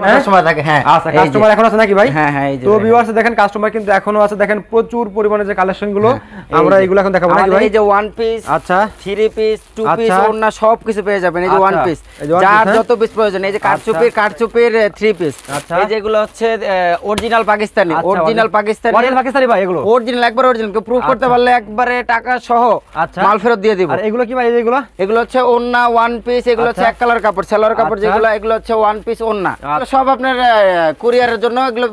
Customer থাকে। হ্যাঁ আচ্ছা, কাস্টমার এখন আছে নাকি ভাই? হ্যাঁ হ্যাঁ, এই যে তো ভিউয়ার্স দেখেন কাস্টমার কিন্তু এখনো আছে, দেখেন প্রচুর পরিমাণে যে কালেকশন গুলো আমরা এগুলো এখন দেখাবো নাকি ভাই? এই যে ওয়ান পিস, আচ্ছা, থ্রি পিস, টু পিস, ওন্না সব কিছু পেয়ে যাবেন। এই যে ওয়ান পিস, যার যত পিস প্রয়োজন। এই যে কারচুপির থ্রি পিস, এই যেগুলো হচ্ছে অরিজিনাল পাকিস্তানি, অরিজিনাল পাকিস্তানি ভাই, এগুলো অরিজিনাল, একবার অরিজিনাল। কেউ প্রুফ করতে পারলে একবারে টাকা সহ মাল ফেরত দিয়ে দিব। আর এগুলো কি ভাই? এগুলো হচ্ছে ওন্না ওয়ান পিস, এগুলো হচ্ছে এক কালার কাপড়, সেলোয়ার কাপড় যেগুলো, এগুলো হচ্ছে ওয়ান পিস ওন্না। সব আপনার কুরিয়ারের জন্য এগুলো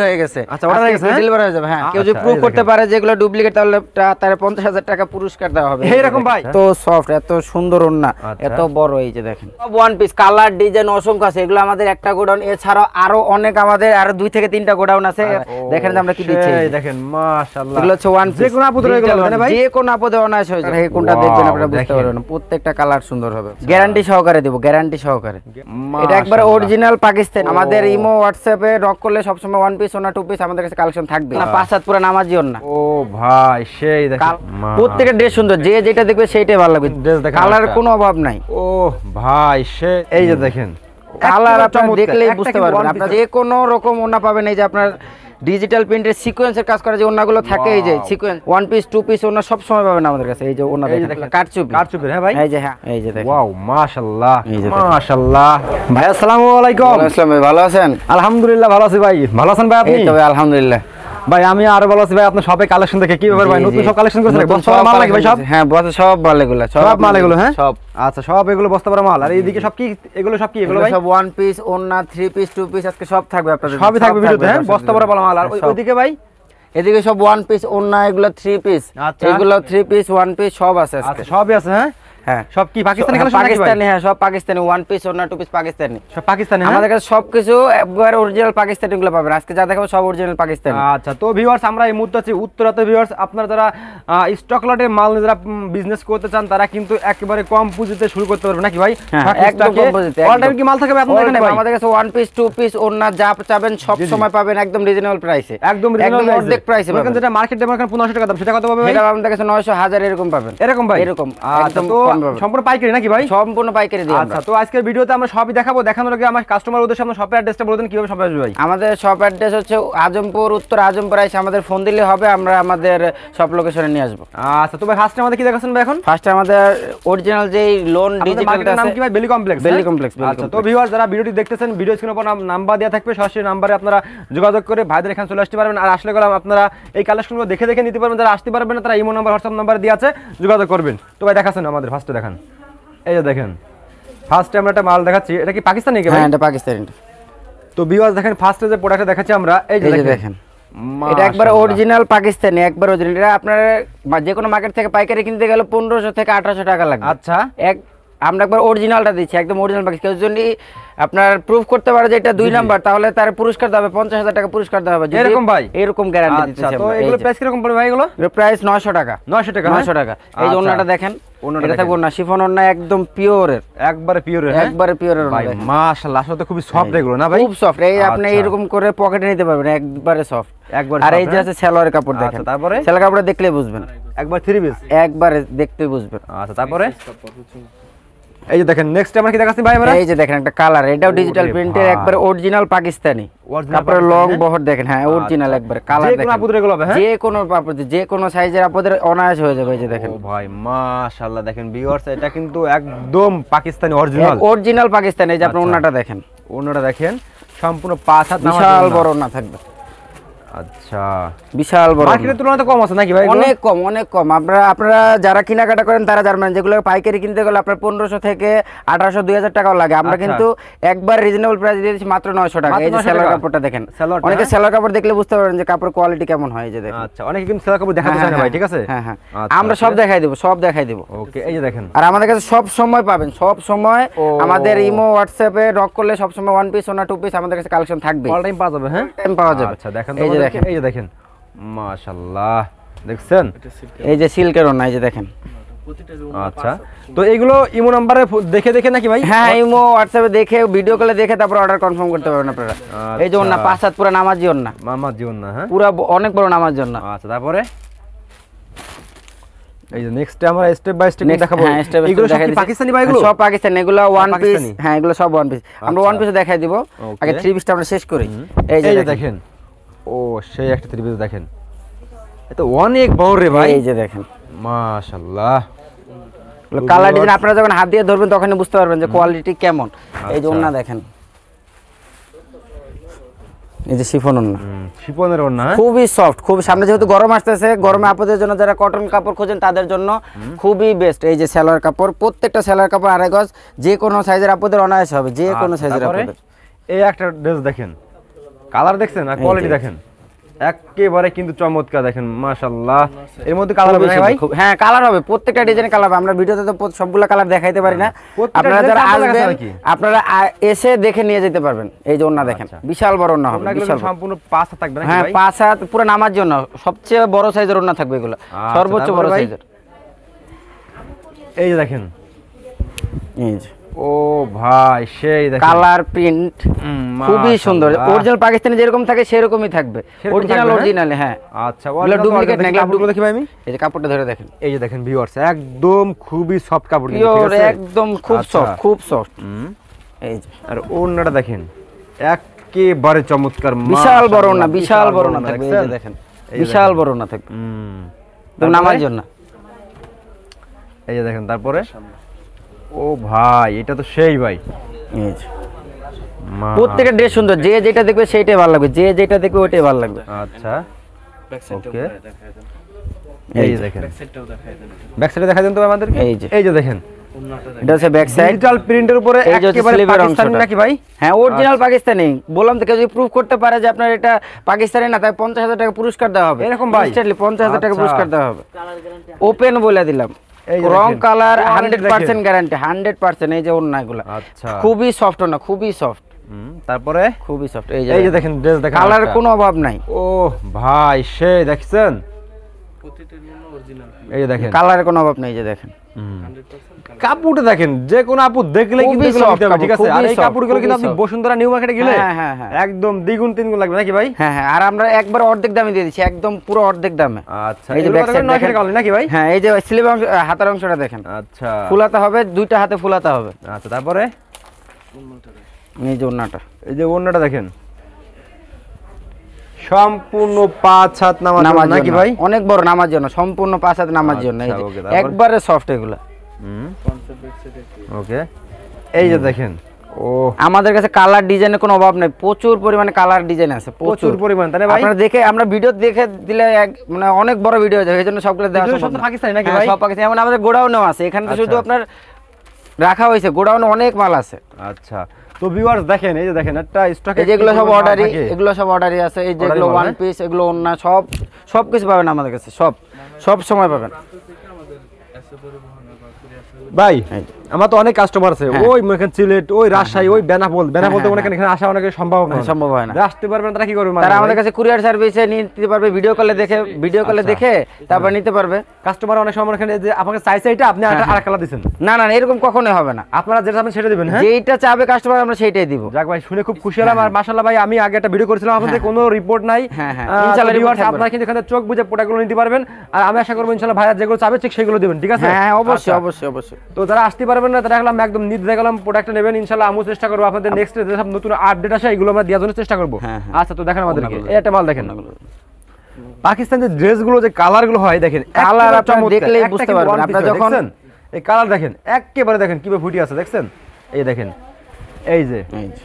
হয়ে গেছে। আচ্ছা, অর্ডার হয়ে গেছে, ডেলিভারি হয়ে যাবে। হ্যাঁ, কেউ যদি প্রুফ করতে পারে যেগুলো ডুপ্লিকেট, তাহলে তার 50,000 টাকা পুরস্কার দেওয়া হবে। এইরকম ভাই, তো সফট, এত সুন্দর ওন্না, এত বড়। এই যে দেখেন সব ওয়ান পিস, কালার ডিজাইন অসংখ্য আছে। এগুলো আমাদের একটা গোডাউন, এছাড়াও আরো অনেক আমাদের আরো 2 থেকে 3টা গোডাউন আছে। দেখেন আমরা কি দিচ্ছি, দেখেন মাশাআল্লাহ। এগুলো হচ্ছে ওয়ান পিস, যে কোনো আপদে হয়ে গেল ভাই, যে কোনো আপদে অনায়াস হয়ে যাবে। কোনটা দেখবেন আপনারা বুঝতে পারবেন না, প্রত্যেকটা কালার সুন্দর হবে। গ্যারান্টি সহকারে দেব, গ্যারান্টি সহকারে। এটা একবার অরিজিনাল পাকিস্তান। আমাদের ইমো হোয়াটসঅ্যাপে নক করলে সবসময় ওয়ান পিস ওনা টু পিস আমাদের কাছে কালেকশন থাকবে। না 5-7 পুরো নামাজি ওন্না। ও ভাই সেই দেখেন, প্রত্যেকটা ড্রেস সুন্দর, যে যেটা দেখবে সেইটাই ভালো লাগবে। কালারের কোনো অভাব নাই। ও ভাই সে, এই যে দেখেন কালার আপনারা দেখলেই বুঝতে পারবেন। আপনারা যে কোনো রকম ওন্না পাবেন। এই যে আপনার ডিজিটাল প্রিন্টের সিকোয়েন্সের কাজ করা যে ওন্নাগুলো থাকে, এই যে sequence one piece two piece ওন্না সব সময় পাবেন আমাদের কাছে। এই যে ওন্না দেখেন কারচুপি। হ্যাঁ ভাই, এই যে হ্যাঁ, এই যে দেখেন। ওয়াও মাশাআল্লাহ, মাশাআল্লাহ। ভাই আসসালামু আলাইকুম। ওয়ালাইকুম আসসালাম ভাই, ভালো আছেন? আলহামদুলিল্লাহ ভালো আছি ভাই। ভালো আছেন ভাই আপনি? এই তো ভাই আলহামদুলিল্লাহ। ভাই আমি আরো ভালো আছি ভাই। আপনার শপে কালেকশন দেখে কি ব্যাপার ভাই? নতুন সব কালেকশন করেছেন? বস্তা মাল নাকি ভাই সব? হ্যাঁ বস্তা সব মাল, এগুলো সব মাল, এগুলো হ্যাঁ সব। আচ্ছা, সব এগুলো বস্তা ভরা মাল। আর এইদিকে সব কি? এগুলো সব কি এগুলো ভাই? সব ওয়ান পিস ওন্না, থ্রি পিস, টু পিস, আজকে সব থাকবে আপনাদের, সবই থাকবে ভিডিওতে। হ্যাঁ, বস্তা ভরা মাল। আর ওইদিকে ভাই? এদিকে সব ওয়ান পিস ওন্না, এগুলো থ্রি পিস, এগুলো থ্রি পিস ওয়ান পিস সব আছে আজকে। সবই আছে। হ্যাঁ হ্যাঁ, সব কি পাকিস্তানি কালেকশন? পাকিস্তানি, হ্যাঁ সব পাকিস্তানি। ওয়ান পিস ওন্না টু পিস পাকিস্তানি, সব পাকিস্তানি। আমাদের কাছে সবকিছু একবার অরিজিনাল পাকিস্তানি গুলো পাবেন। আজকে যা দেখাবো সব অরিজিনাল পাকিস্তানি। আচ্ছা, তো ভিউয়ার্স আমরা এই মুহূর্তে আছি উত্তরাতে। ভিউয়ার্স আপনারা যারা স্টক লটে মাল যারা বিজনেস করতে চান, তারা কিন্তু একেবারে কম পুঁজিতে শুরু করতে পারবে নাকি ভাই? একদম কম পুঁজিতে। অল টাইম কি মাল থাকবে আপনাদের এখানে ভাই? আমাদের কাছে ওয়ান পিস টু পিস ওন্না যা চাবেন সব সময় পাবেন, একদম রিজনেবল প্রাইসে। একদম রিজনেবল অর্ধেক প্রাইসে পাবেন। যেটা মার্কেটে এখন 1500 টাকা দাম, সেটা কত পাবে ভাই? এটা আমাদের কাছে 900 1000 এরকম পাবেন। এরকম ভাই? এরকম একদম সম্পূর্ণ পাইকারি নাকি ভাই? সম্পূর্ণ পাইকারি দিই। আচ্ছা, তো আজকের ভিডিওতে আমরা সবই দেখাবো। দেখানোর আগে আমার কাস্টমার উদ্দেশ্যে আপনার শপের অ্যাড্রেসটা বলে দেন, কিভাবে শপে আসবে ভাই? আমাদের শপ অ্যাড্রেস হচ্ছে আজমপুর, উত্তর আজমপুর। এসে আমাদের ফোন দিলে হবে, আমরা আমাদের সব লোকেশনে নিয়ে আসবো। আচ্ছা, তো ভাই ফার্স্টে আমাদের কি দেখাচ্ছেন ভাই এখন? ফার্স্টে আমাদের অরিজিনাল যেই লোন ডিজিটালটা আছে, নাম কি ভাই? বেলি কমপ্লেক্স। বেলি কমপ্লেক্স। আচ্ছা, তো ভিউয়ার্স যারা ভিডিওটি দেখতেছেন, ভিডিও স্ক্রিনে উপর নাম্বার দেওয়া থাকবে, সরাসরি নাম্বারে আপনারা যোগাযোগ করে ভাইদের এখানে চলে আসতে পারবেন। আর আসলে গেলাম আপনারা এই কালেকশনগুলো দেখে দেখে নিতে পারবেন। যারা আসতে পারবেন না, তারা ইমো নাম্বার, হোয়াটসঅ্যাপ নাম্বার দেওয়া আছে, যোগাযোগ করবেন। তো ভাই দেখাচ্ছেন আমাদের ফার্স্টে দেখান। এই যে দেখেন ফার্স্টে আমরা একটা মাল দেখাচ্ছি। এটা কি পাকিস্তানি নাকি ভাই? হ্যাঁ এটা পাকিস্তানি। তো ভিউয়ার্স দেখেন ফার্স্টে যে প্রোডাক্টটা দেখাচ্ছি আমরা, এই যে দেখেন এটা একবার অরিজিনাল পাকিস্তানি, একবার অরিজিনাল। এটা আপনার যে কোনো মার্কেট থেকে পাইকারি কিনতে গেলে 1500 থেকে 1800 টাকা লাগবে। আচ্ছা, আমরা একবার অরিজিনালটা দিচ্ছি, একদম অরিজিনাল পাকিস্তানি। কেউ যদি আপনার প্রুফ করতে পারে যে এটা 2 নাম্বার, তাহলে তার পুরস্কার দেওয়া হবে, 50,000 টাকা পুরস্কার দেওয়া হবে। এরকম ভাই? এরকম গ্যারান্টি দিতেছি। তো এগুলো প্রাইস কিরকম পড়বে ভাই? এগুলো প্রাইস 900 টাকা। 900 টাকা? 900 টাকা। এই যে ওন্নাটা দেখেন, এটা থাকবে না শিফন ওন্না, একদম পিওরের, একবারে পিওরের। একবারে পিওরের ভাই মাশাআল্লাহ, আসলে তো খুবই সফট এগুলো না ভাই? খুব সফট। এই আপনি এরকম করে পকেটে নিতে পারবেন, একবারে সফট একবার। আর এই যে আছে সালোয়ারের কাপড় দেখেন, তারপরে সালোয়ার কাপড় দেখলে বুঝবেন, একবার থ্রি পিস একবারে দেখতে বুঝবেন। আচ্ছা, তারপরে এই যে দেখেন নেক্সট আমরা কি দেখাচ্ছি ভাই? আমরা এই যে দেখেন একটা কালার, এটাও ডিজিটাল প্রিন্টের, একবার অরিজিনাল পাকিস্তানি। তারপরে লং বহর দেখেন, হ্যাঁ অরিজিনাল একবার কালার দেখেন। যে কোনো আপুদের এগুলো হবে? হ্যাঁ, যে কোনো আপুদের, যে কোনো সাইজের আপুদের অনায়াস হয়ে যাবে। এই যে দেখেন। ও ভাই মাশাআল্লাহ, দেখেন ভিউয়ার্স এটা কিন্তু একদম পাকিস্তানি অরিজিনাল, অরিজিনাল পাকিস্তানি। এই যে আপনি ওন্নাটা দেখেন, ওন্নাটা দেখেন সম্পূর্ণ 5 হাত বিশাল বড় ওন্না থাকবে। আচ্ছা, বিশাল বড়। মার্কেটের তুলনায় তো কম আছে নাকি ভাই? অনেক কম, অনেক কম। আপনারা যারা কেনাকাটা করেন তারা জানবেন, যেগুলো পাইকারি কিনতে গেলে আপনার 1500 থেকে 1800 2000 টাকাও লাগে। আমরা কিন্তু একবার রিজনেবল প্রাইস দিয়ে দিচ্ছি মাত্র 900 টাকা। এই যে সেলার কাপড়টা দেখেন, অনেকে সেলার কাপড় দেখলে বুঝতে পারবেন যে কাপড় কোয়ালিটি কেমন হয়। এই যে দেখেন। আচ্ছা, অনেকে কিন্তু সেলার কাপড় দেখাতে চায় না ভাই, ঠিক আছে? হ্যাঁ হ্যাঁ, আমরা সব দেখাই দেব, সব দেখাই দেব। ওকে, এই যে দেখেন। আর আমাদের কাছে সব সময় পাবেন, সব সময় আমাদের ইমো হোয়াটসঅ্যাপে নক করলে সব সময় ওয়ান পিস ওনা টু পিস আমাদের কাছে কালেকশন থাকবে, অল টাইম পাওয়া যাবে। হ্যাঁ, টাইম পাওয়া যাবে। আচ্ছা দেখেন, এই যে দেখেন, এই যে দেখেন মাশাআল্লাহ, দেখছেন? এই যে সিল্কের ওন্না, এই যে দেখেন। আচ্ছা, তো এইগুলো ইমো নাম্বারে দেখে দেখে নাকি ভাই? হ্যাঁ, ইমো হোয়াটসঅ্যাপে দেখে, ভিডিও কলে দেখে তারপর অর্ডার কনফার্ম করতে পারবেন আপনারা। এই যে ওন্না 5 হাত পুরো নামাজি ওন্না, নামাজি ওন্না। হ্যাঁ, পুরো অনেক বড় নামাজি ওন্না। আচ্ছা, তারপরে এই যে নেক্সট আমরা স্টেপ বাই স্টেপ Next, দেখাবো। হ্যাঁ, step by step এগুলো সব দেখাই কি দিচ্ছি। পাকিস্তানি ভাই এগুলো? সব পাকিস্তানি, এগুলো ওয়ান পিস। পাকিস্তানি? হ্যাঁ, এগুলো সব ওয়ান পিস। আমরা ওয়ান পিস দেখাই দিব। Okay. আগে থ্রি পিসটা আমরা শেষ করি। এই যে দেখেন, ও সেই একটা থ্রি পিস দেখেন, এটা অনেক বড় রে ভাই। এই যে দেখেন, মাশাআল্লাহ। কালার ডিজাইন আপনারা যখন হাত দিয়ে ধরবেন তখনই বুঝতে পারবেন যে কোয়ালিটি কেমন। এই যে আচ্ছা। ওন্না দেখেন, এই যে শিফন ওন্না, শিপনের ওড়না, খুবই সফট, খুব সামনে যেহেতু গরম আসতেছে, গরমে আপুদের জন্য যারা কটন কাপড় খোঁজেন তাদের জন্য খুবই বেস্ট। এই যে সেলোয়ার কাপড়, প্রত্যেকটা সেলোয়ার কাপড় 2.5 গজ, যে কোনো সাইজের আপুদের অনায়াস হবে, যে কোনো সাইজের তারপরে আপুদের। এই একটা ড্রেস দেখেন, কালার দেখছেন আর এই কোয়ালিটি যে। দেখেন, একেবারে কিন্তু চমৎকার দেখেন মাশাআল্লাহ। এর মধ্যে কালার হবে না ভাই? হ্যাঁ, কালার হবে, প্রত্যেকটা ডিজাইনে কালার হবে। আমরা ভিডিওতে তো সবগুলো কালার দেখাইতে পারি না, প্রত্যেকটা আপনারা design যারা আপনার কাছে আসবেন নাকি? আপনারা এসে দেখে নিয়ে যেতে পারবেন। এই যে ওন্না দেখেন, বিশাল বড় ওন্না হবে, ওড়নাগুলো বিশাল বড়। সম্পূর্ণ পাঁচ হাত থাকবে নাকি হ্যাঁ, ভাই? 5 হাত পুরো নামার জন্য সবচেয়ে বড় সাইজের ওন্না থাকবে এগুলো, আচ্ছা, সর্বোচ্চ তারপরে বড় ভাই? সাইজের। এই যে দেখেন, এই যে ও ভাই সেই দেখেন, কালার প্রিন্ট খুবই সুন্দর, মাশাআল্লাহ। অরিজিনাল পাকিস্তানি যেরকম থাকে সেরকমই থাকবে, সেরকম অরিজিনাল থাকবে, অরিজিনাল। হ্যাঁ, আচ্ছা, এগুলো ডুপ্লিকেট না, কাপড়গুলো দেখি ভাই আমি। এই যে কাপড়টা ধরে দেখেন, এই যে দেখেন ভিউয়ার্স, একদম খুবই সফট কাপড় কিন্তু, পিওর, ঠিক আছে? একদম খুব আচ্ছা। সফট, খুব সফট। হুম। এই যে আর ওড়নাটা দেখেন, একেবারে চমৎকার, বিশাল বড় মাশাআল্লাহ, ওন্না, বিশাল বড় ওন্না ওড়না থাকবে। এই যে দেখছেন? দেখেন, এই যে বিশাল দেখেন। বড় ওন্না থাকবে, হুম। একদম নামার জন্য। এই যে দেখেন, তারপরে ও ভাই এটা তো সেই ভাই, এই যে প্রত্যেকটা ড্রেস সুন্দর, যে যেটা দেখবে সেইটাই ভালো লাগবে, যে যেটা দেখবে ওইটাই ভালো লাগবে। আচ্ছা ওকে। এই এই যে যে দেখেন, ব্যাক সাইডে দেখা দেন তো আমাদের। এই যে এই যে দেখেন, এটা হচ্ছে ব্যাক সাইড। ডিজিটাল প্রিন্টের উপরে এই যে হচ্ছে একেবারে sleeve এর পাকিস্তানি অংশটা। নাকি ভাই? হ্যাঁ, অরিজিনাল পাকিস্তানি। বললাম তো, কেউ যদি প্রুফ করতে পারে যে আপনার এটা পাকিস্তানি না, তাই 50,000 টাকা পুরস্কার দেওয়া হবে। এরকম ভাই? Instantly 50,000 টাকা আচ্ছা। পুরস্কার দেওয়া হবে। ওপেন বলে দিলাম, এই যে রং দেখেন, কালার quality 100% গ্যারান্টি, 100%। এই যে ওন্না এগুলা আচ্ছা। খুবই সফট ওন্না, খুবই সফট, তারপরে খুবই সফট। এই যে দেখেন ড্রেস দেখেন, কালার আরেকটা। কোনো অভাব নাই, ও ভাই সেই দেখছেন, এই যে দেখেন কালারের কোনো অভাব নেই। এই যে দেখেন, কাপড়টা দেখেন, যে কোনো আপু দেখলে কিন্তু খুবই এগুলো soft নিতে হবে, ঠিক আছে? কাপড়, আর খুবই এই soft, কাপড়গুলো কিন্তু খুবই আপনি soft। বসুন্ধরা নিউ মার্কেটে গেলে হ্যাঁ, হ্যাঁ, হ্যাঁ। একদম দ্বিগুণ তিনগুণ লাগবে নাকি ভাই? হ্যাঁ হ্যাঁ, আর আমরা একবার অর্ধেক দামে দিয়ে দিচ্ছি, একদম পুরো অর্ধেক দামে। আচ্ছা, এই যে এগুলো ব্যাক কত সাইড করে? 900 দেখেন টাকা only নাকি ভাই? হ্যাঁ, এই যে স্লিভ অংশ, হাতার অংশটা দেখেন, আচ্ছা ফুলাতে হবে, দুইটা হাতে ফুলাতে হবে। আচ্ছা, তারপরে এই যে ওন্নাটা, এই যে ওড়নাটা দেখেন, সম্পূর্ণ 5 হাত নামার নামার জন্য নাকি জন্য ভাই? অনেক বড় নামার জন্য, সম্পূর্ণ 5 হাত নামার জন্য। এই আচ্ছা, যে ওকে, তারপর? একবারে সফট এগুলা। ওকে, এই যে দেখেন, ও আমাদের কাছে কালার ডিজাইনের কোনো অভাব নেই, প্রচুর পরিমাণে কালার ডিজাইন আছে, প্রচুর পরিমাণ, তাই না ভাই? আপনারা দেখে, আমরা ভিডিও দেখে দিলে মানে অনেক বড় ভিডিও হয়ে যায়, এই জন্য সবগুলো দেওয়া এগুলো সম্ভব সব তো না। পাকিস্তানি নাকি হ্যাঁ, ভাই? সব পাকিস্তানি। যেমন আমাদের গোডাউনেও আছে, এখানে তো শুধু আচ্ছা। আপনার রাখা হয়েছে, গোডাউনে অনেক মাল আছে। আচ্ছা, তো ভিউয়ার্স দেখেন, এই যে দেখেন একটা স্টকে এই যেগুলো সব অর্ডারই, এগুলো সব অর্ডারই আছে। এই যেগুলো Order-ই মাল, ওয়ান হ্যাঁ? পিস, এগুলো ওন্না, সব কিছু পাবেন আমাদের কাছে, সব সময় পাবেন। ভাই এই আমার তো অনেক কাস্টমার আছে, হ্যাঁ। ওই মনে করেন সিলেট, ওই রাজশাহী, ওই বেনাপোল তো মনে করেন এখানে আসা অনেক সম্ভব না, সম্ভব হয় না। যারা আসতে পারবেন তারা কি করবে? তারা আমাদের কাছে কুরিয়ার সার্ভিসে নিতে পারবে, ভিডিও কলে আচ্ছা। দেখে তারপর নিতে পারবে। কাস্টমার অনেক সময় এখানে যে আপনাকে চাইছে এটা, আপনি আর কালার দিবেন, না না না, এরকম কখনোই হবে না, আপনারা যেটা চাবেন সেটা দিবেন। হ্যাঁ, যেইটা চাবে কাস্টমার আমরা সেইটাই দিব। যাক ভাই, শুনে খুব খুশি হলাম। আর মাশাআল্লাহ ভাই, আমি আগে একটা ভিডিও করেছিলাম, আপনাদের কোনো রিপোর্ট নাই। হ্যাঁ, হ্যাঁ, ইনশাআল্লাহ তো report viewers, থাকবে। আপনারা কিন্তু এখানে চোখ বুঝে প্রোডাক্টগুলো নিতে পারবেন। আর আমি আশা করবো ইনশাআল্লাহ ভাইয়া যেগুলো চাবে ঠিক সেগুলো দিবেন, ঠিক আছে? হ্যাঁ, অবশ্যই আচ্ছা। অবশ্যই অবশ্যই। তো যারা আসতে পারবেন না তারা একদম নির্দ্বিধায় গেলাম প্রোডাক্টটা নেবেন, ইনশাআল্লাহ আমি চেষ্টা করবো আপনাদের নেক্সট যেসব নতুন আপডেট আসে এগুলো আমরা দেওয়ার জন্য চেষ্টা করবো। হ্যাঁ, হ্যাঁ। আচ্ছা, তো দেখেন আমাদেরকে ওনাগুলো এই একটা মাল দেখেন, পাকিস্তানের ড্রেসগুলো যে কালারগুলো হয় দেখেন, কালার একেবারে আপনারা চমৎকার। দেখলেই একটা বুঝতে কিন্তু পারবেন। one piece আপনারা হয়, যখন দেখছেন? এই কালার দেখেন, একেবারে দেখেন কিভাবে ফুটে আছে, দেখছেন? এই দেখেন, এই যে এই যে,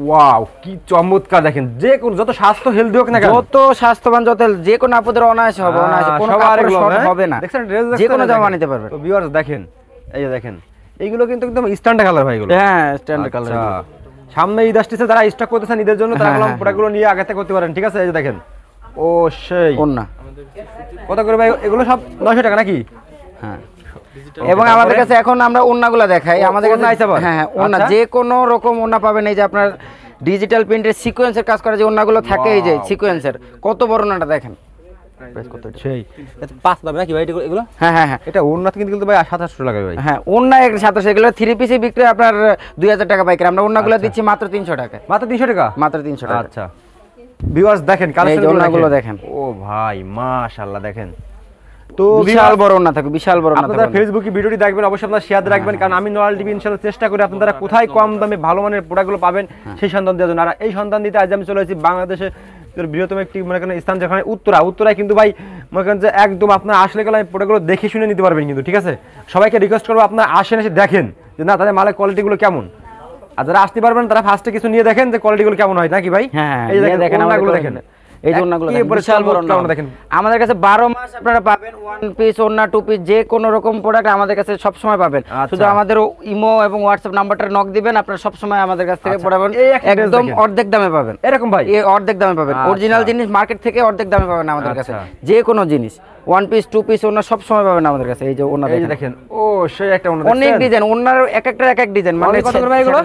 ওয়াও, কি চমৎকার দেখেন। যে কোন যত স্বাস্থ্য হেলদি হোক না কেন, যত স্বাস্থ্যবান, যত যে কোনো আপদের অনায়াসে হবে, অনায়াসে কোনো সবার কাপড় এগুলো, শর্ট হ্যাঁ? হবে না, দেখছেন ড্রেস, যে কোনো জামা নিতে পারবেন। তো ভিউয়ার্স দেখেন, এই যে দেখেন, এইগুলো কিন্তু একদম স্ট্যান্ডার্ড কালার ভাই এগুলো। হ্যাঁ, স্ট্যান্ডার্ড কালার। আচ্ছা, সামনে ঈদ আসতেছে, যারা স্টক করতেছেন ঈদের জন্য তারা হ্যাঁ, হ্যাঁ, প্রোডাক্টগুলো নিয়ে আগে থেকে করতে পারেন, ঠিক আছে? এই যে দেখেন, ও সেই ওন্না, কত করে ভাই এগুলো? সব 900 টাকা নাকি? হ্যাঁ। এবং আমাদের কাছে এখন আমরা ওন্নাগুলো দেখাই, আমাদের কাছে। ওড়না আছে আবার? হ্যাঁ হ্যাঁ, ওন্না আচ্ছা। যে কোনো রকম ওন্না পাবেন। এই যে আপনার ডিজিটাল প্রিন্টের সিকোয়েন্সের কাজ করা যে ওন্নাগুলো থাকে, এই যে সিকোয়েন্সের, কত বড় ওন্নাটা দেখেন। সেই এটা 5 পাবে নাকি ভাই এগুলো? হ্যাঁ হ্যাঁ হ্যাঁ এটা ওড়না কিন্তু ভাই 2700 টাকা ভাই। হ্যাঁ, ওন্না 700, এগুলো 3 পিসে বিক্রি হয় আপনার 2000 টাকা পাইকারি। আমরা ওন্নাগুলো দিচ্ছি মাত্র 300 টাকায়, মাত্র 300 টাকা? মাত্র 300 টাকা। আচ্ছা, ভিউয়ার্স দেখেন এই যে ওড়নাগুলো দেখেন। ও ভাই মাশাআল্লাহ দেখেন, তো বিশাল বড় ওন্না থাকবে, বিশাল বড় ওন্না আপনারা থাকবে। ফেসবুকে ভিডিওটি দেখবেন, অবশ্যই আপনারা শেয়ার রাখবেন, কারণ আমি নয়াল টিভি ইনশাআল্লাহ চেষ্টা করি আপনারা কোথায় কম দামে ভালো মানের প্রোডাক্টগুলো পাবেন সেই সন্ধান দেওয়ার জন্য। আর এই সন্ধান দিতে আজ আমি চলে এসেছি বাংলাদেশে বৃহত্তম একটি মনে করেন স্থান, যেখানে উত্তরায় কিন্তু ভাই মনে করেন যে একদম আপনার আসলে গেলে প্রোডাক্টগুলো দেখে শুনে নিতে পারবেন কিন্তু, ঠিক আছে? সবাইকে রিকোয়েস্ট করবো আপনারা আসেন, এসে দেখেন যে না তাদের মালের কোয়ালিটিগুলো কেমন। আর যারা আসতে পারবেন তারা ফার্স্টে কিছু নিয়ে দেখেন যে কোয়ালিটিগুলো কেমন হয়, নাকি ভাই? হ্যাঁ, এই যে দেখেন ওন্নাগুলো দেখেন, এই যে ওন্নাগুলো একেবারে বিশাল বড় ওন্না দেখেন। আমাদের কাছে 12 মাস আপনারা পাবেন ওয়ান পিস ওন্না টু পিস যে কোনো রকম প্রোডাক্ট আমাদের কাছে সব সময় পাবেন। শুধু আমাদের ইমো এবং হোয়াটসঅ্যাপ নাম্বারটা নক দিবেন, আপনারা সব সময় আমাদের কাছ থেকে পড়াবেন, একদম অর্ধেক দামে পাবেন। এরকম ভাই এই অর্ধেক দামে পাবেন, অরিজিনাল জিনিস মার্কেট থেকে অর্ধেক দামে পাবেন আমাদের কাছে। যে কোনো জিনিস ওয়ান পিস টু পিস ওন্না সব সময় পাবেন আমাদের কাছে। এই যে ওন্না দেখেন, ও সেই একটা ওন্না, অনেক ডিজাইন, ওন্নার এক একটা এক এক ডিজাইন। মানে কত করে ভাই এগুলো?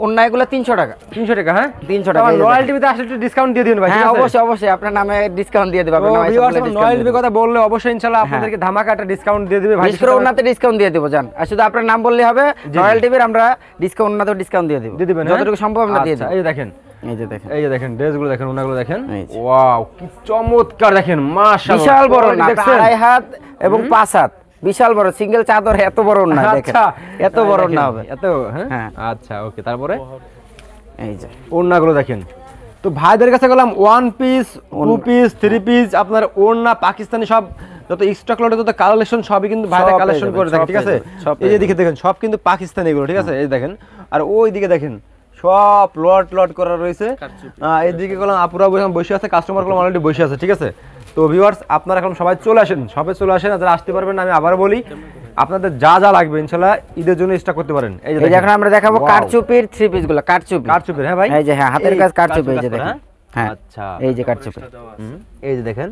ওন্না এগুলো 300 টাকা। 300 টাকা? হ্যাঁ 300 টাকা। নয়াল টিভিতে আসলে একটু ডিসকাউন্ট দিয়ে দিন ভাই। হ্যাঁ অবশ্যই অবশ্যই আপনার নামে ডিসকাউন্ট দিয়ে দেব। আপনার নামে নয়াল টিভির কথা বললে অবশ্যই ইনশাআল্লাহ আপনাদেরকে ধামাকা একটা ডিসকাউন্ট দিয়ে দিবে ভাই। বিশেষ করে ওন্নাতে ডিসকাউন্ট দিয়ে দেব জান। আর শুধু আপনার নাম বললেই হবে, নয়াল টিভির আমরা ডিসকাউন্ট ওন্নাতে ডিসকাউন্ট দিয়ে দেব। যতটুকু সম্ভব আমরা দিয়ে দেব। এই যে দেখেন, এই যে দেখেন, এই যে দেখেন ড্রেসগুলো দেখেন, ওনাগুলো দেখেন, ওয়াও কি চমৎকার দেখেন, মাশাআল্লাহ বিশাল বড় না, 2.5 হাত এবং 5 হাত, বিশাল বড় সিঙ্গেল চাদর, এত বড় না দেখেন, এত বড় না হবে এত। হ্যাঁ আচ্ছা ওকে, তারপরে এই যে ওড়নাগুলো দেখেন। তো ভাইদের কাছে গেলাম one piece, two piece, three piece, আপনার ওড়না পাকিস্তানি সব যত স্টক লটে যত কালেকশন সবই কিন্তু ভাইরা কালেকশন করে থাকে, ঠিক আছে? এই যে দিকে দেখেন সব কিন্তু পাকিস্তানি এগুলো, ঠিক আছে? এই দেখেন, আর ওই দিকে দেখেন সব লট করা রয়েছে। এইদিকে গেলাম আপুরা বসে আছে, কাস্টমার গুলো অলরেডি বসে আছে, ঠিক আছে? তো ভিউয়ার্স আপনারা এখন সবাই চলে আসেন, যারা আসতে পারবেন না আমি আবার বলি আপনাদের যা যা লাগবে ইনশাআল্লাহ ঈদের জন্য স্টক করতে পারেন। এই যে এখন আমরা দেখাবো কারচুপির থ্রি পিস গুলো, কারচুপির। হ্যাঁ ভাই, এই যে হ্যাঁ হাতের কাজ কারচুপি, এই যে দেখেন। হ্যাঁ আচ্ছা, এই যে কারচুপি, এই যে দেখেন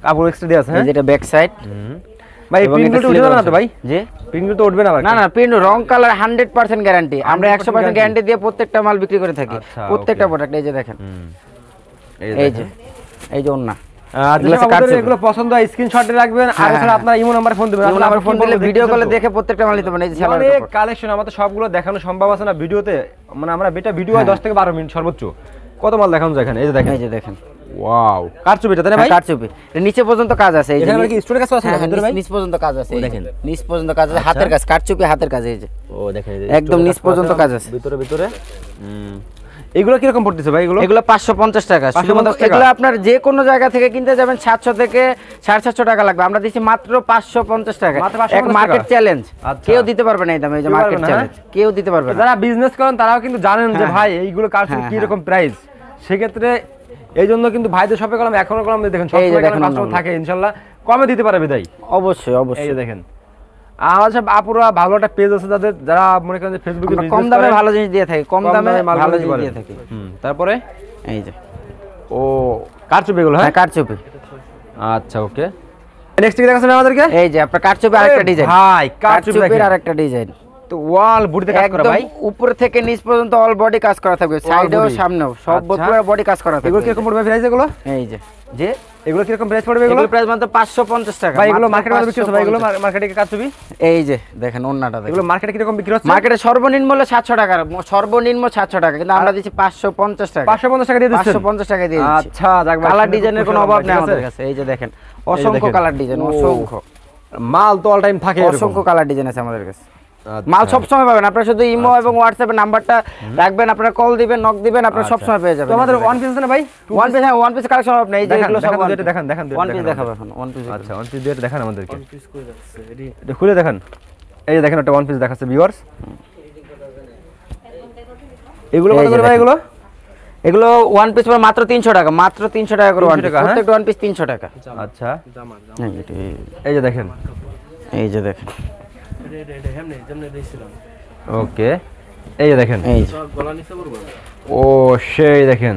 কাপড় এক্সট্রা দেয়া আছে। হ্যাঁ, যেটা ব্যাক সাইড। ভাই প্রিন্টগুলো উঠে যাবে না তো ভাই? জি প্রিন্টগুলো তো উঠবে না ভাই? না না, প্রিন্ট রং কালার 100% গ্যারান্টি। আমরা 100% গ্যারান্টি দিয়ে প্রত্যেকটা মাল বিক্রি করে থাকি, প্রত্যেকটা প্রোডাক্ট। এই যে দেখেন, এই যে ওন্না। এগুলো পছন্দ হয় স্ক্রিনশট রাখবেন, আর এছাড়া আপনারা ইমো নাম্বার ফোন দিবেন, ইমো নাম্বার ফোন দিলে ভিডিও কলে দেখে প্রত্যেকটা মাল নিতে পারেন। এই যে সালোয়ার অনেক কালেকশন, আমাদের সবগুলো দেখানো সম্ভব আছে না ভিডিওতে, মানে আমরা ভিডিও 10 থেকে 12 মিনিট সর্বোচ্চ, কত মাল দেখানো যায় এখানে। এই যে দেখেন, এই যে দেখেন, ওয়াও কারচুপিটা তাই না ভাই? কারচুপি নিচে পর্যন্ত কাজ আছে। এই যে এখানে কি স্টোরের কাজ আছে না ভিতরে ভাই? নিচ পর্যন্ত কাজ আছে, দেখেন নিচ পর্যন্ত কাজ আছে, হাতের কাজ, কারচুপি হাতের কাজ। এই যে ও দেখেন, একদম নিচ পর্যন্ত কাজ আছে ভিতরে। এগুলো কি রকম পড়তেছে ভাই? এগুলো 550 টাকা। এগুলো আপনার যে কোনো জায়গা থেকে কিনতে যাবেন 700 থেকে 750 টাকা লাগবে, আমরা দিচ্ছি মাত্র 550 টাকা। এক মার্কেট চ্যালেঞ্জ, কেউ দিতে পারবে না এই দামে। এই যে মার্কেট চ্যালেঞ্জ, কেউ দিতে পারবে না। যারা বিজনেস করেন তারাও কিন্তু জানেন যে ভাই এইগুলো কারচুপি কি রকম প্রাইস, সেক্ষেত্রে এই জন্য কিন্তু ভাইদের শপে গেলাম, এখনো গেলাম, দেখেন সব কাস্টমার থাকে, ইনশাআল্লাহ কমে দিতে পারবে তাই। অবশ্যই অবশ্যই। এই যে দেখেন আমাদের আপুরা ভালো একটা পেজ আছে যাদের, যারা মনে করেন যে ফেসবুকে কম দামে ভালো জিনিস দিয়ে থাকি, কম দামে ভালো জিনিস দিয়ে থাকি। তারপরে এই যে ও কারচুপি গুলো। হ্যাঁ কারচুপি। আচ্ছা ওকে, নেক্সট কি দেখাচ্ছেন আমাদেরকে? এই যে আপনার কারচুপি আরেকটা ডিজাইন। ভাই কারচুপির আরেকটা ডিজাইন, তো ওয়াল বডিতে কাজ করা ভাই, উপর থেকে নিচ পর্যন্ত অল বডি কাজ করা থাকবে, সাইডেও সামনেও সব পুরো বডি কাজ করা থাকবে। এগুলো কি রকম পড়বে প্রাইস এগুলো? এই যে এগুলো কি রকম প্রাইস পড়বে? এগুলো প্রাইস মাত্র 550 টাকা ভাই। এগুলো মার্কেটে কত বিক্রি হচ্ছে ভাই? এগুলো মার্কেটে কারচুপি। এই যে দেখেন ওন্নাটা দেখেন, এগুলো মার্কেটে কি রকম বিক্রি হচ্ছে? মার্কেটে সর্বনিম্ন মূল্য 700 টাকা, সর্বনিম্ন 700 টাকা, কিন্তু আমরা দিচ্ছি 550 টাকা। 550 টাকা দিয়ে দিচ্ছেন? 550 টাকা দিয়ে দিচ্ছি। আচ্ছা যাক ভাই, কালার ডিজাইনের কোনো অভাব নেই আমাদের কাছে। এই যে দেখেন অসংখ্য কালার ডিজাইন, অসংখ্য মাল তো অল টাইম থাকে, অসংখ্য কালার ডিজাইন আছে আমাদের কাছে। মাল সব সময় পাবেন, আপনারা শুধু ইমো এবং হোয়াটসঅ্যাপে নাম্বারটা রাখবেন, আপনারা কল দিবেন, নক দিবেন, আপনারা সব সময় পেয়ে যাবেন। তো আমাদের ওয়ান পিস আছে না ভাই? ওয়ান পিস, হ্যাঁ ওয়ান পিস কালেকশন হবে না। এই যে এগুলো সব দেখান ওয়ান পিস দেখাবো এখন। ওয়ান পিস, আচ্ছা ওয়ান পিস দিয়ে দেখান আমাদেরকে, ওয়ান পিস কই যাচ্ছে এটা খুলে দেখান। এই যে দেখেন একটা ওয়ান পিস দেখাচ্ছে ভিউয়ার্স। এগুলো কত করে ভাই? এগুলো ওয়ান পিস পড়ে মাত্র 300 টাকা, মাত্র 300 টাকা করে ওয়ান পিস, প্রত্যেকটা ওয়ান পিস 300 টাকা। আচ্ছা এই যে দেখেন, এই যে দেখেন, ওকে এই যে দেখেন, এই যে ও সেই দেখেন,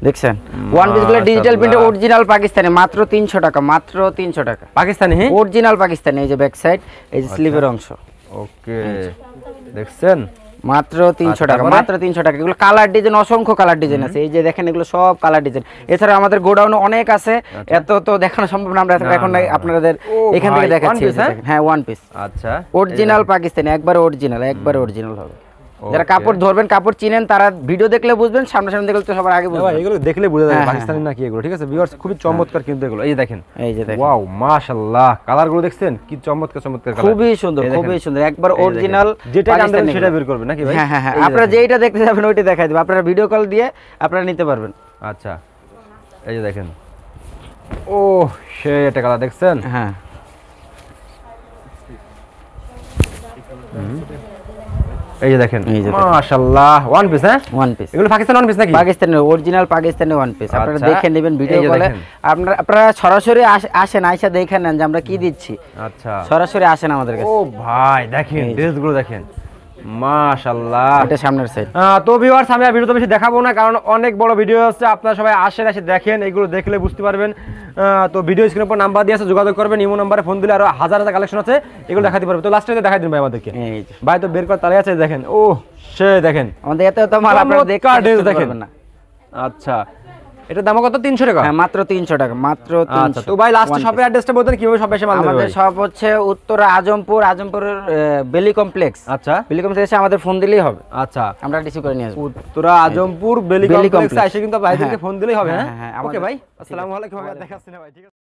দেখছেন ওয়ান পিস গুলো ডিজিটাল প্রিন্ট অরিজিনাল পাকিস্তানি, মাত্র 300 টাকা, মাত্র 300 টাকা পাকিস্তানি, অরিজিনাল পাকিস্তানি। এই যে ব্যাক সাইড, এই যে স্লিভের অংশ, ওকে দেখছেন মাত্র 300 টাকা, মাত্র 300 টাকা। এগুলো কালার ডিজাইন, অসংখ্য কালার ডিজাইন আছে। এই যে দেখেন এগুলো সব কালার ডিজাইন। এছাড়া আমাদের গোডাউনে অনেক আছে, এত তো দেখানো সম্ভব না, আমরা এখন আপনাদের এখান থেকে দেখাচ্ছি। হ্যাঁ ওয়ান পিস, আচ্ছা অরিজিনাল পাকিস্তানি, একবারে অরিজিনাল, একবারে অরিজিনাল হবে। যারা কাপড় ধরবেন, কাপড় চিনেন, তারা ভিডিও দেখলে বুঝবেন, সামনাসামনি দেখলে তো সবার আগে ভাই বুঝবেন। এগুলো দেখলে বোঝা যায় হ্যাঁ, পাকিস্তানি নাকি এগুলো, ঠিক আছে ভিউয়ার্স, খুবই চমৎকার কিন্তু এগুলো। এই যে দেখেন, এই যে দেখেন, ওয়াও মাশাআল্লাহ, কালারগুলো দেখছেন কি চমৎকার চমৎকার কালার, খুবই সুন্দর, খুবই সুন্দর, একবার অরিজিনাল যেটা আনবেন সেটা বের করবেন নাকি ভাই? হ্যাঁ হ্যাঁ হ্যাঁ, আপনারা যেইটা দেখতে যাবেন ওইটা দেখাই দেব, আপনারা ভিডিও কল দিয়ে আপনারা নিতে পারবেন। আচ্ছা এই যে দেখেন, ও সে এটা কালার দেখছেন, হ্যাঁ এই যে দেখেন এই যে দেখেন। মাশাআল্লাহ, ওয়ান পিস, হ্যাঁ ওয়ান পিস, এগুলো পাকিস্তানি ওয়ান পিস নাকি? পাকিস্তানের অরিজিনাল পাকিস্তানি ওয়ান পিস, আপনারা আচ্ছা, দেখে নেবেন ভিডিও এই যে কলে। দেখেন। আপনারা সরাসরি আসেন, আইসা দেখে নেন যে আমরা কি দিচ্ছি, আচ্ছা সরাসরি আসেন আমাদের কাছে। ও ভাই দেখেন ড্রেসগুলো দেখেন মাশাআল্লাহ। এটা সামনের সাইড। তো ভিউয়ার্স, আমি আর ভিডিওতে বেশি দেখাবো না, কারণ অনেক বড় ভিডিও আছে, আপনারা সবাই আসেন, এসে দেখেন, এগুলো দেখলে বুঝতে পারবেন। তো ভিডিও স্ক্রিনের উপর নাম্বার দিয়ে আছে, যোগাযোগ করবেন, ইমো নাম্বারে ফোন দিলে আরো হাজার হাজার কালেকশন আছে, এগুলো দেখাতে পারবে। তো লাস্টে দেখাই দিন ভাই আমাদেরকে, এই যে ভাই তো বের করে তারাই আছে, দেখেন ও সে দেখেন আমাদের এত এত মাল আপনারা দেখে চমৎকার ড্রেস বুঝতে দেখেন। পারবেন না। আচ্ছা এটার দাম কত? 300 টাকা? হ্যাঁ মাত্র 300 টাকা, মাত্র আচ্ছা 300। তো ভাই লাস্টে শপের অ্যাড্রেসটা বলতেন, কিভাবে শপে এসে মাল নেবে আমাদের ভাই? সব হচ্ছে উত্তরা আজমপুর, আজমপুরের বেলি কমপ্লেক্স। আচ্ছা বেলি কমপ্লেক্সে আমাদের ফোন দিলেই হবে, আচ্ছা, আমরা রিসিভ করে নিয়ে আসবো। উত্তরা আজমপুর বেলি বেলি কমপ্লেক্সে কমপ্লেক্স। এসে কিন্তু ভাইদেরকে হ্যাঁ, ফোন দিলেই হবে। হ্যাঁ, হ্যাঁ হ্যাঁ, ওকে আমাদের- ভাই, আসসালামু আলাইকুম, দেখাচ্ছি না ভাই, ঠিক আছে।